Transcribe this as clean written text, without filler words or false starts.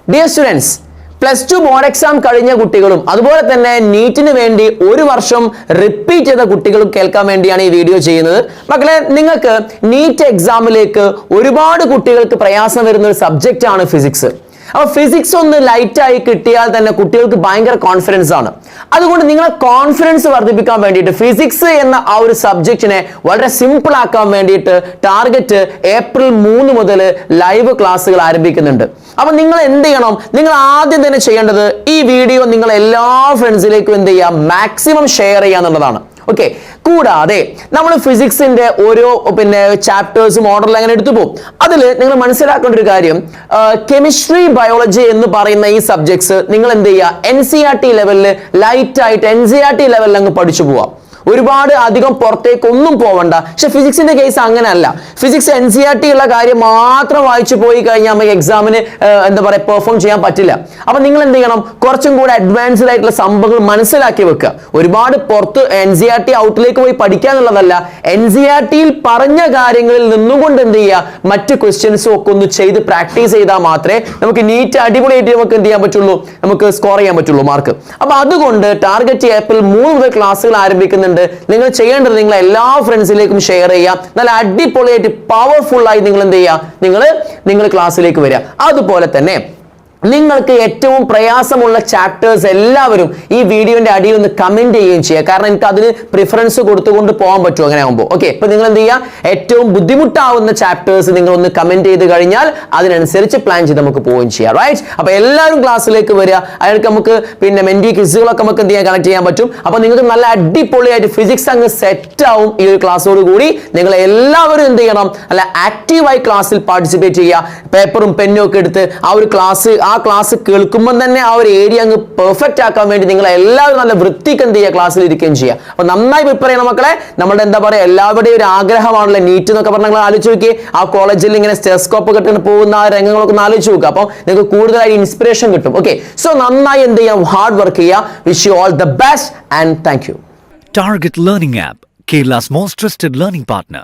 Dear students, +2 board exam കഴിഞ്ഞ കുട്ടികളും അതുപോലെ തന്നെ നീറ്റിന് വേണ്ടി ഒരു വർഷം റിപ്പീറ്റ് ചെയ്ത കുട്ടികളും കേൾക്കാൻ വേണ്ടിയാണ് ഈ വീഡിയോ ചെയ്യുന്നത്. മക്കളെ, നിങ്ങൾക്ക് നീറ്റ് എക്സാമിലേക്ക് ഒരുപാട് കുട്ടികൾക്ക് പ്രയാസം വരുന്ന ഒരു സബ്ജക്റ്റ് ആണ് ഫിസിക്സ്. അപ്പോൾ ഫിസിക്സ് ഒന്ന് ലൈറ്റായി കിട്ടിയാൽ തന്നെ കുട്ടികൾക്ക് ഭയങ്കര കോൺഫിഡൻസ് ആണ്. അതുകൊണ്ട് നിങ്ങളെ കോൺഫിഡൻസ് വർദ്ധിപ്പിക്കാൻ വേണ്ടിയിട്ട് ഫിസിക്സ് എന്ന ആ ഒരു സബ്ജക്റ്റിനെ വളരെ സിമ്പിൾ ആക്കാൻ വേണ്ടിയിട്ട് ടാർഗറ്റ് ഏപ്രിൽ 3 മുതൽ ലൈവ് ക്ലാസ്സുകൾ ആരംഭിക്കുന്നുണ്ട്. അപ്പൊ നിങ്ങൾ എന്ത് ചെയ്യണം? നിങ്ങൾ ആദ്യം തന്നെ ചെയ്യേണ്ടത് ഈ വീഡിയോ നിങ്ങൾ എല്ലാ ഫ്രണ്ട്സിലേക്കും എന്ത് ചെയ്യുക, മാക്സിമം ഷെയർ ചെയ്യുക എന്നുള്ളതാണ്. ഓക്കെ, കൂടാതെ നമ്മൾ ഫിസിക്സിന്റെ ഓരോ ചാപ്റ്റേഴ്സും ഓർഡറിൽ അങ്ങനെ എടുത്തു പോകും. അതിൽ നിങ്ങൾ മനസ്സിലാക്കേണ്ട ഒരു കാര്യം, കെമിസ്ട്രി, ബയോളജി എന്ന് പറയുന്ന ഈ സബ്ജക്ട്സ് നിങ്ങൾ എന്ത് ചെയ്യുക, NCERT ലെവലിൽ ലൈറ്റ് ആയിട്ട് NCERT ലെവലിൽ അങ്ങ് പഠിച്ചു പോവാം. ഒരുപാട് അധികം പുറത്തേക്ക് ഒന്നും പോവണ്ട. പക്ഷെ ഫിസിക്സിന്റെ കേസ് അങ്ങനെയല്ല. ഫിസിക്സ് NCERT ഉള്ള കാര്യം മാത്രം വായിച്ചു പോയി കഴിഞ്ഞാൽ നമുക്ക് എക്സാമിന് എന്താ പറയുക പെർഫോം ചെയ്യാൻ പറ്റില്ല. അപ്പൊ നിങ്ങൾ എന്ത് ചെയ്യണം, കുറച്ചും കൂടെ അഡ്വാൻസ്ഡ് ആയിട്ടുള്ള സംഭവങ്ങൾ മനസ്സിലാക്കി വെക്കുക. ഒരുപാട് പുറത്ത് NCERT ഔട്ടിലേക്ക് പോയി പഠിക്കുക എന്നുള്ളതല്ല, NCERT പറഞ്ഞ കാര്യങ്ങളിൽ നിന്നുകൊണ്ട് എന്ത് ചെയ്യുക, മറ്റ് ക്വസ്റ്റ്യൻസും ഒക്കെ ഒന്ന് ചെയ്ത് പ്രാക്ടീസ് ചെയ്താൽ മാത്രമേ നമുക്ക് നീറ്റ് അടിപൊളിയായിട്ട് നമുക്ക് എന്ത് ചെയ്യാൻ പറ്റുള്ളൂ, നമുക്ക് സ്കോർ ചെയ്യാൻ പറ്റുള്ളൂ മാർക്ക്. അപ്പൊ അതുകൊണ്ട് ടാർഗറ്റ് ഏപ്രിൽ 3 മുതൽ ക്ലാസ്സുകൾ ആരംഭിക്കുന്നുണ്ട്. നിങ്ങൾ ചെയ്യേണ്ടത് നിങ്ങൾ എല്ലാ ഫ്രണ്ട്സിലേക്കും ഷെയർ ചെയ്യാം. നല്ല അടിപൊളിയായിട്ട് പവർഫുൾ ആയി നിങ്ങൾ എന്ത് ചെയ്യുക, നിങ്ങൾ ക്ലാസ്സിലേക്ക് വരിക. അതുപോലെ തന്നെ നിങ്ങൾക്ക് ഏറ്റവും പ്രയാസമുള്ള ചാപ്റ്റേഴ്സ് എല്ലാവരും ഈ വീഡിയോന്റെ അടിയിൽ ഒന്ന് കമന്റ് ചെയ്യുകയും ചെയ്യുക. കാരണം എനിക്ക് അതിന് പ്രിഫറൻസ് കൊടുത്തുകൊണ്ട് പോകാൻ പറ്റും അങ്ങനെ ആകുമ്പോൾ. ഓക്കെ, ഇപ്പൊ നിങ്ങൾ എന്ത് ചെയ്യുക, ഏറ്റവും ബുദ്ധിമുട്ടാവുന്ന ചാപ്റ്റേഴ്സ് നിങ്ങൾ ഒന്ന് കമന്റ് ചെയ്ത് കഴിഞ്ഞാൽ അതിനനുസരിച്ച് പ്ലാൻ ചെയ്ത് നമുക്ക് പോവുകയും ചെയ്യാം. റൈറ്റ്? അപ്പൊ എല്ലാവരും ക്ലാസ്സിലേക്ക് വരിക. അതിനൊക്കെ നമുക്ക് മെന്റി ക്വിസുകളൊക്കെ നമുക്ക് എന്ത് ചെയ്യാൻ, കണക്ട് ചെയ്യാൻ പറ്റും. അപ്പൊ നിങ്ങൾക്ക് നല്ല അടിപൊളിയായിട്ട് ഫിസിക്സ് അങ്ങ് സെറ്റ് ആവും ഈ ഒരു ക്ലാസ്സോട് കൂടി. നിങ്ങൾ എല്ലാവരും എന്ത് ചെയ്യണം, നല്ല ആക്റ്റീവായി ക്ലാസ്സിൽ പാർട്ടിസിപ്പേറ്റ് ചെയ്യുക. പേപ്പറും പെന്നും ഒക്കെ എടുത്ത് ആ ക്ലാസ് കേൾക്കുമ്പോൾ തന്നെ ആ ഒരു ഏരിയ അങ്ങ് പെർഫെക്റ്റ് ആക്കാൻ വേണ്ടി നിങ്ങൾ എല്ലാവരും നല്ല വൃത്തിക്ക് എന്ത് ചെയ്യുക, ക്ലാസ്സിൽ ഇരിക്കുകയും ചെയ്യുക. അപ്പൊ നന്നായി പ്രിപ്പയർ ചെയ്യണം മക്കളെ. നമ്മുടെ എന്താ പറയുക, എല്ലാവരുടെയും ഒരു ആഗ്രഹമാണല്ലോ നീറ്റ് എന്നൊക്കെ പറഞ്ഞാൽ. നിങ്ങൾ ആലോചിച്ച് നോക്കിയേ, ആ കോളേജിൽ ഇങ്ങനെ സ്റ്റെസ്കോപ്പ് കെട്ടിന് പോകുന്ന ആ രംഗങ്ങളൊക്കെ ഒന്ന് ആലോചിച്ച് നോക്കുക. അപ്പോൾ നിങ്ങൾക്ക് കൂടുതലായി ഇൻസ്പിറേഷൻ കിട്ടും. ഓക്കെ, സോ നന്നായി എന്ത് ചെയ്യാം, ഹാർഡ് വർക്ക് ചെയ്യുക. Wish you all the best and thank you. Target Learning App, Kerala's most trusted learning partner.